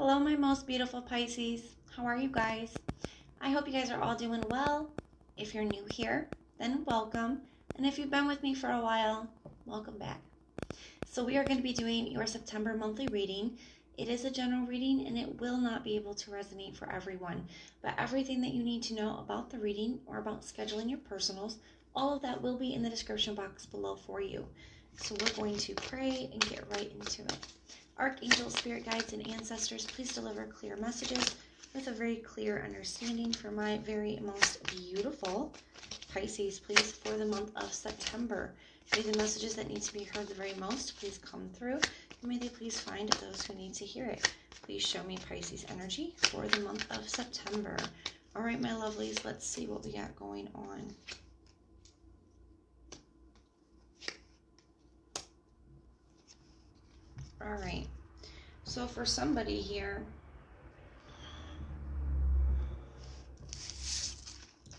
Hello, my most beautiful Pisces. How are you guys? I hope you guys are all doing well. If you're new here, then welcome. And if you've been with me for a while, welcome back. So we are going to be doing your September monthly reading. It is a general reading and it will not be able to resonate for everyone. But everything that you need to know about the reading or about scheduling your personals, all of that will be in the description box below for you. So we're going to pray and get right into it. Archangels, spirit guides, and ancestors, please deliver clear messages with a very clear understanding for my very most beautiful Pisces, please, for the month of September. May the messages that need to be heard the very most please come through, and may they please find those who need to hear it. Please show me Pisces energy for the month of September. All right, my lovelies, let's see what we got going on. All right, so for somebody here,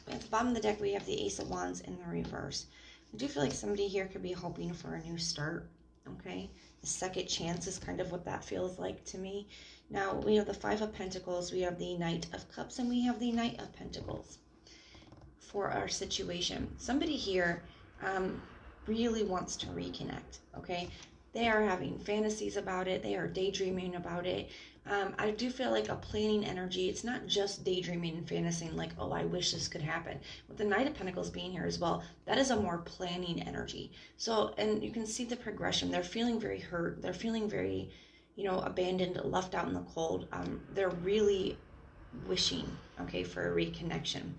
at the bottom of the deck, we have the Ace of Wands in the reverse. I do feel like somebody here could be hoping for a new start, okay? A second chance is kind of what that feels like to me. Now, we have the Five of Pentacles, we have the Knight of Cups, and we have the Knight of Pentacles for our situation. Somebody here really wants to reconnect, okay? They are having fantasies about it. They are daydreaming about it. I do feel like a planning energy. It's not just daydreaming and fantasizing like, oh, I wish this could happen. With the Knight of Pentacles being here as well, that is a more planning energy. So, and you can see the progression. They're feeling very hurt. They're feeling very, abandoned, left out in the cold. They're really wishing, okay, for a reconnection.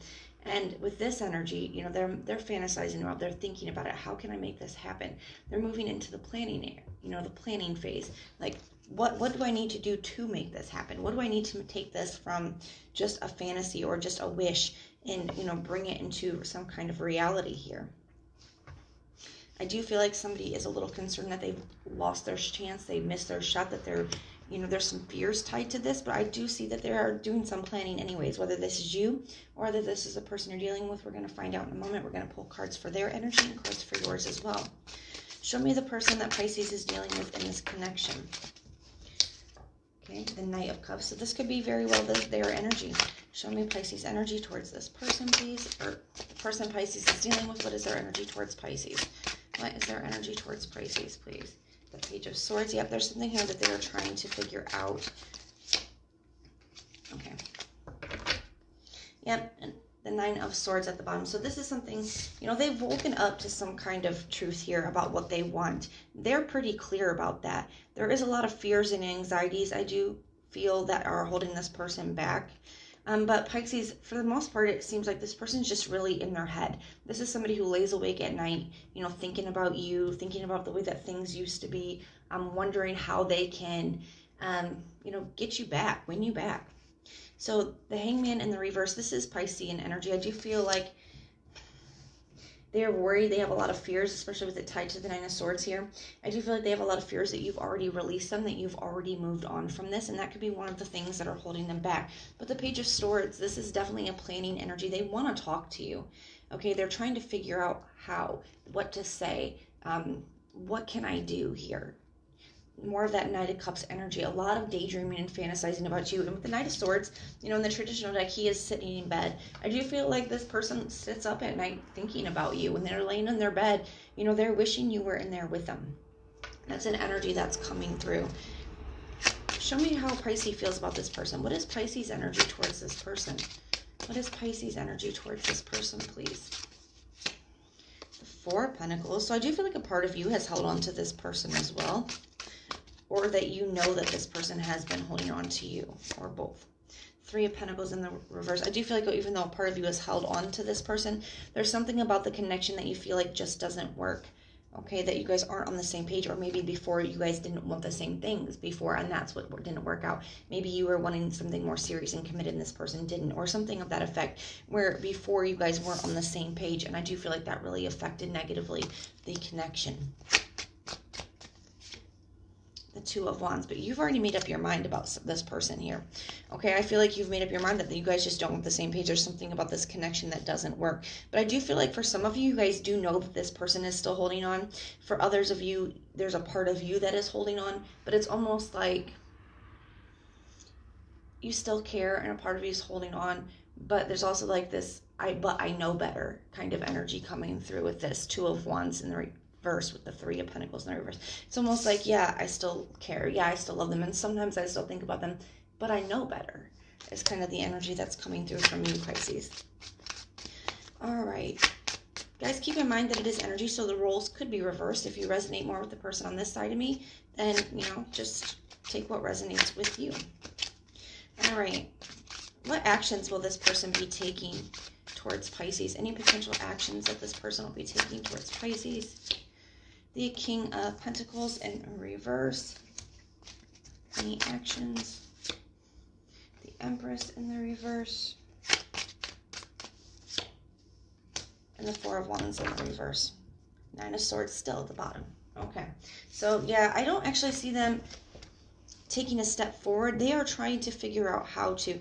And with this energy, they're fantasizing about, they're thinking about it. How can I make this happen? They're moving into the planning, the planning phase. Like, what do I need to do to make this happen? What do I need to take this from just a fantasy or just a wish and, bring it into some kind of reality here? I do feel like somebody is a little concerned that they've lost their chance, they missed their shot, that they're, there's some fears tied to this, but I do see that they are doing some planning anyways, whether this is you or whether this is a person you're dealing with. We're going to find out in a moment. We're going to pull cards for their energy and cards for yours as well. Show me the person that Pisces is dealing with in this connection. Okay, the Knight of Cups. So this could be very well their energy. Show me Pisces energy towards this person, please. Or the person Pisces is dealing with, what is their energy towards Pisces? What is their energy towards Pisces, please? The Page of Swords. Yep, there's something here that they're trying to figure out. Okay. Yep, and the Nine of Swords at the bottom. So this is something, they've woken up to some kind of truth here about what they want. They're pretty clear about that. There is a lot of fears and anxieties, I do feel, that are holding this person back. But Pisces, for the most part, it seems like this person's just really in their head. This is somebody who lays awake at night, thinking about you, thinking about the way that things used to be, wondering how they can, get you back, win you back. So the Hangman in the reverse, this is Piscean energy. I do feel like they are worried. They have a lot of fears, especially with it tied to the Nine of Swords here. I do feel like they have a lot of fears that you've already released them, that you've already moved on from this, and that could be one of the things that are holding them back. But the Page of Swords, this is definitely a planning energy. They want to talk to you. Okay, they're trying to figure out what to say. What can I do here? More of that Knight of Cups energy, a lot of daydreaming and fantasizing about you. And with the Knight of Swords, in the traditional deck, he is sitting in bed. I do feel like this person sits up at night thinking about you. When they're laying in their bed, they're wishing you were in there with them. That's an energy that's coming through. Show me how Pisces feels about this person. What is Pisces energy towards this person? What is Pisces energy towards this person, please? The Four of Pentacles. So I do feel like a part of you has held on to this person as well. Or that you know that this person has been holding on to you, or both. Three of Pentacles in the reverse. I do feel like even though a part of you has held on to this person, there's something about the connection that you feel like just doesn't work. Okay, that you guys aren't on the same page, or maybe before you guys didn't want the same things before, and that's what didn't work out. Maybe you were wanting something more serious and committed, and this person didn't, or something of that effect, where before you guys weren't on the same page, and I do feel like that really affected negatively the connection. The Two of Wands, but you've already made up your mind about this person here. Okay, I feel like you've made up your mind that you guys just don't want the same page. There's something about this connection that doesn't work. But I do feel like for some of you, you guys do know that this person is still holding on. For others of you, there's a part of you that is holding on, but it's almost like you still care and a part of you is holding on, but there's also like this but I know better kind of energy coming through with this Two of Wands in the reverse with the Three of Pentacles in the reverse. It's almost like, yeah, I still care. Yeah, I still love them. And sometimes I still think about them, but I know better. It's kind of the energy that's coming through from you, Pisces. All right. Guys, keep in mind that it is energy, so the roles could be reversed. If you resonate more with the person on this side of me, then, you know, just take what resonates with you. All right. What actions will this person be taking towards Pisces? Any potential actions that this person will be taking towards Pisces? The King of Pentacles in reverse. Any actions? The Empress in the reverse. And the Four of Wands in the reverse. Nine of Swords still at the bottom. Okay. So, yeah, I don't actually see them taking a step forward. They are trying to figure out how to.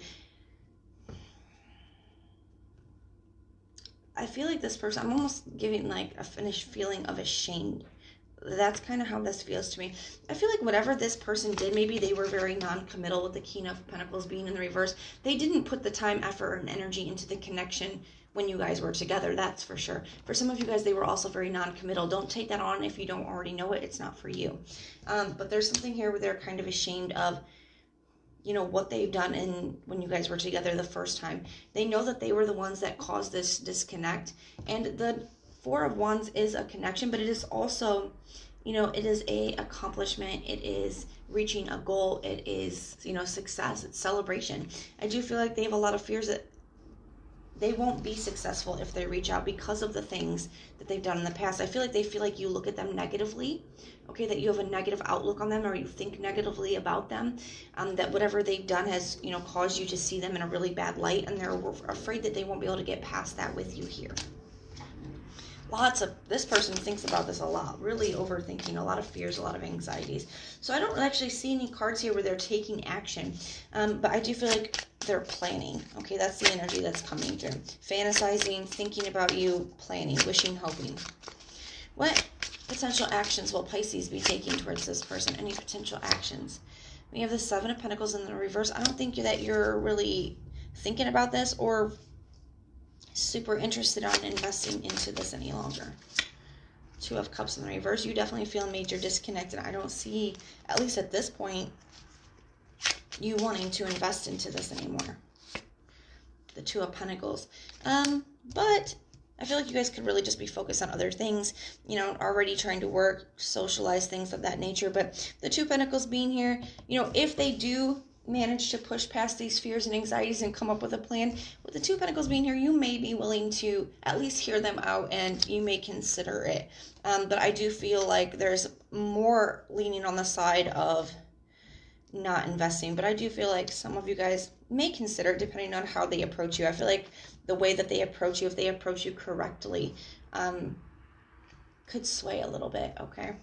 I feel like this person, I'm almost giving like a finished feeling of ashamed. That's kind of how this feels to me. I feel like whatever this person did, maybe they were very non-committal with the King of Pentacles being in the reverse. They didn't put the time, effort, and energy into the connection when you guys were together, that's for sure. For some of you guys, they were also very non-committal. Don't take that on if you don't already know it. It's not for you. But there's something here where they're kind of ashamed of, you know, what they've done when you guys were together the first time. They know that they were the ones that caused this disconnect. And the Four of Wands is a connection, but it is also, you know, it is a accomplishment. It is reaching a goal. It is, you know, success. It's celebration. I do feel like they have a lot of fears that they won't be successful if they reach out because of the things that they've done in the past. I feel like you look at them negatively, okay, that you have a negative outlook on them, or you think negatively about them, that whatever they've done has, you know, caused you to see them in a really bad light, and they're afraid that they won't be able to get past that with you here. This person thinks about this a lot, really overthinking, a lot of fears, a lot of anxieties. So I don't actually see any cards here where they're taking action, but I do feel like they're planning. Okay, that's the energy that's coming through. Fantasizing, thinking about you, planning, wishing, hoping. What potential actions will Pisces be taking towards this person? Any potential actions? We have the Seven of Pentacles in the reverse. I don't think that you're really thinking about this or super interested on investing into this any longer. Two of Cups in the reverse. You definitely feel major disconnected. I don't see, at least at this point, you wanting to invest into this anymore. The Two of Pentacles. But I feel like you guys could really just be focused on other things, you know, already trying to work, socialize, things of that nature. But the Two of Pentacles being here, you know, if they do manage to push past these fears and anxieties and come up with a plan, with the Two of Pentacles being here, you may be willing to at least hear them out and you may consider it. But I do feel like there's more leaning on the side of not investing, but I do feel like some of you guys may consider, depending on how they approach you. I feel like the way that they approach you, if they approach you correctly, could sway a little bit. Okay,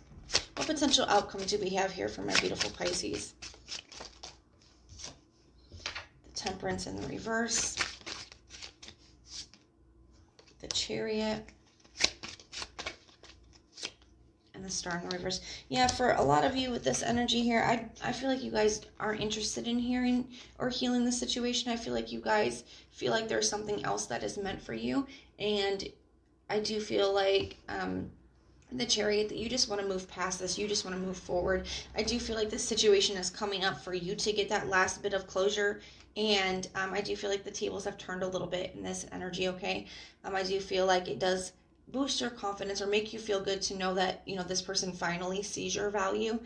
what potential outcome do we have here for my beautiful Pisces? The Temperance in the reverse, the Chariot, and the Star in the reverse. Yeah, for a lot of you with this energy here, I feel like you guys aren't interested in hearing or healing the situation. I feel like you guys feel like there's something else that is meant for you. And I do feel like the Chariot, that you just want to move past this. You just want to move forward. I do feel like this situation is coming up for you to get that last bit of closure. And I do feel like the tables have turned a little bit in this energy, okay? I do feel like it does boost your confidence or make you feel good to know that, you know, this person finally sees your value.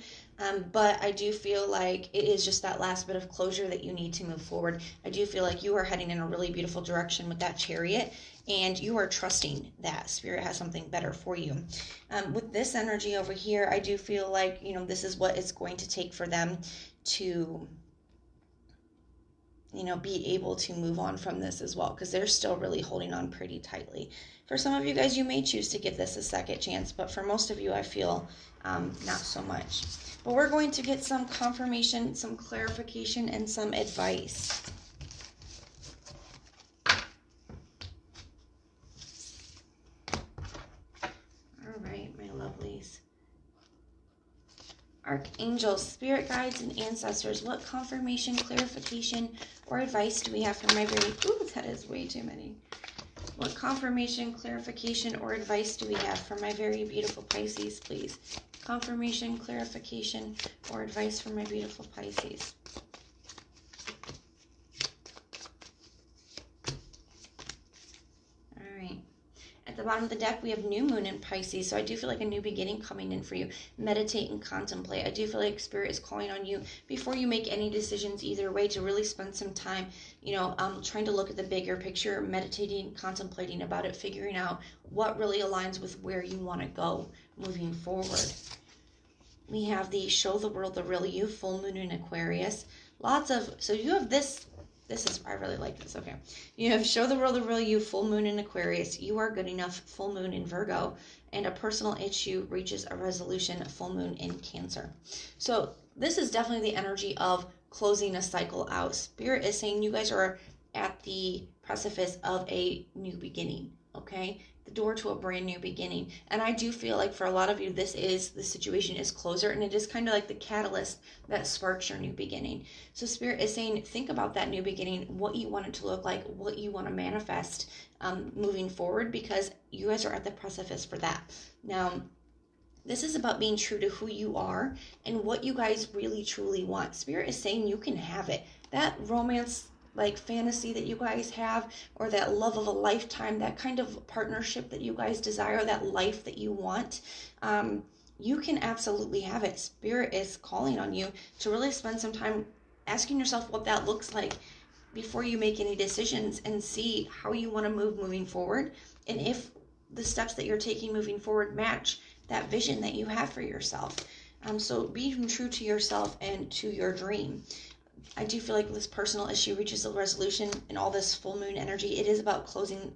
But I do feel like it is just that last bit of closure that you need to move forward. I do feel like you are heading in a really beautiful direction with that Chariot, and you are trusting that Spirit has something better for you. With this energy over here, I do feel like, you know, this is what it's going to take for them to, you know, be able to move on from this as well, because they're still really holding on pretty tightly. For some of you guys, you may choose to give this a second chance, but for most of you, I feel not so much. But we're going to get some confirmation, some clarification, and some advice. All right, my lovelies. angels, spirit guides, and ancestors, what confirmation, clarification, or advice do we have for my very... Ooh, that is way too many. What confirmation, clarification, or advice do we have for my very beautiful Pisces, please? Confirmation, clarification, or advice for my beautiful Pisces. All right. At the bottom of the deck, we have new moon in Pisces. So I do feel like a new beginning coming in for you. Meditate and contemplate. I do feel like Spirit is calling on you before you make any decisions either way to really spend some time, trying to look at the bigger picture, meditating, contemplating about it, figuring out what really aligns with where you want to go moving forward. We have the Show the World the Real You, full moon in Aquarius. So you have this. I really like this. Okay. You have Show the World the Real You, full moon in Aquarius. You are good enough, full moon in Virgo. And a personal issue reaches a resolution, full moon in Cancer. So this is definitely the energy of closing a cycle out. Spirit is saying you guys are at the precipice of a new beginning. Okay. The door to a brand new beginning. And I do feel like for a lot of you, the situation is closer, and it is kind of like the catalyst that sparks your new beginning. So Spirit is saying, think about that new beginning, what you want it to look like, what you want to manifest moving forward, because you guys are at the precipice for that. Now, this is about being true to who you are and what you guys really truly want. Spirit is saying you can have it. That romance fantasy that you guys have, or that love of a lifetime, that kind of partnership that you guys desire, that life that you want, you can absolutely have it. Spirit is calling on you to really spend some time asking yourself what that looks like before you make any decisions, and see how you want to move moving forward, and if the steps that you're taking moving forward match that vision that you have for yourself. So being true to yourself and to your dream. I do feel like this personal issue reaches a resolution, and all this full moon energy, it is about closing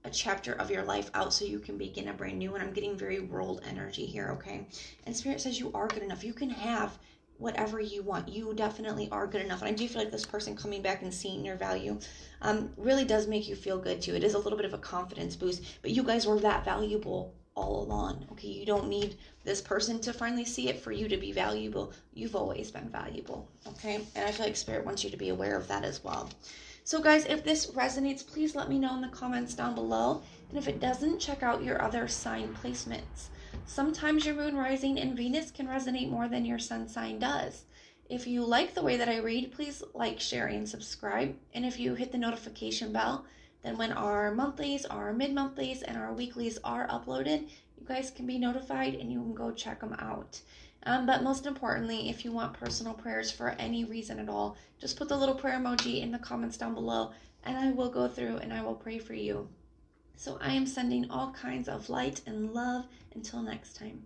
a chapter of your life out so you can begin a brand new one. I'm getting very world energy here, okay? And Spirit says you are good enough. You can have whatever you want. You definitely are good enough. And I do feel like this person coming back and seeing your value really does make you feel good too. It is a little bit of a confidence boost, but you guys were that valuable all along, okay? You don't need this person to finally see it for you to be valuable. You've always been valuable, okay? And I feel like Spirit wants you to be aware of that as well. So guys, if this resonates, please let me know in the comments down below. And if it doesn't, check out your other sign placements. Sometimes your moon rising in Venus can resonate more than your sun sign does. If you like the way that I read, please like, share, and subscribe. And if you hit the notification bell, then when our monthlies, our mid-monthlies, and our weeklies are uploaded, you guys can be notified and you can go check them out. But most importantly, if you want personal prayers for any reason at all, just put the little prayer emoji in the comments down below, and I will go through and I will pray for you. So I am sending all kinds of light and love. Until next time.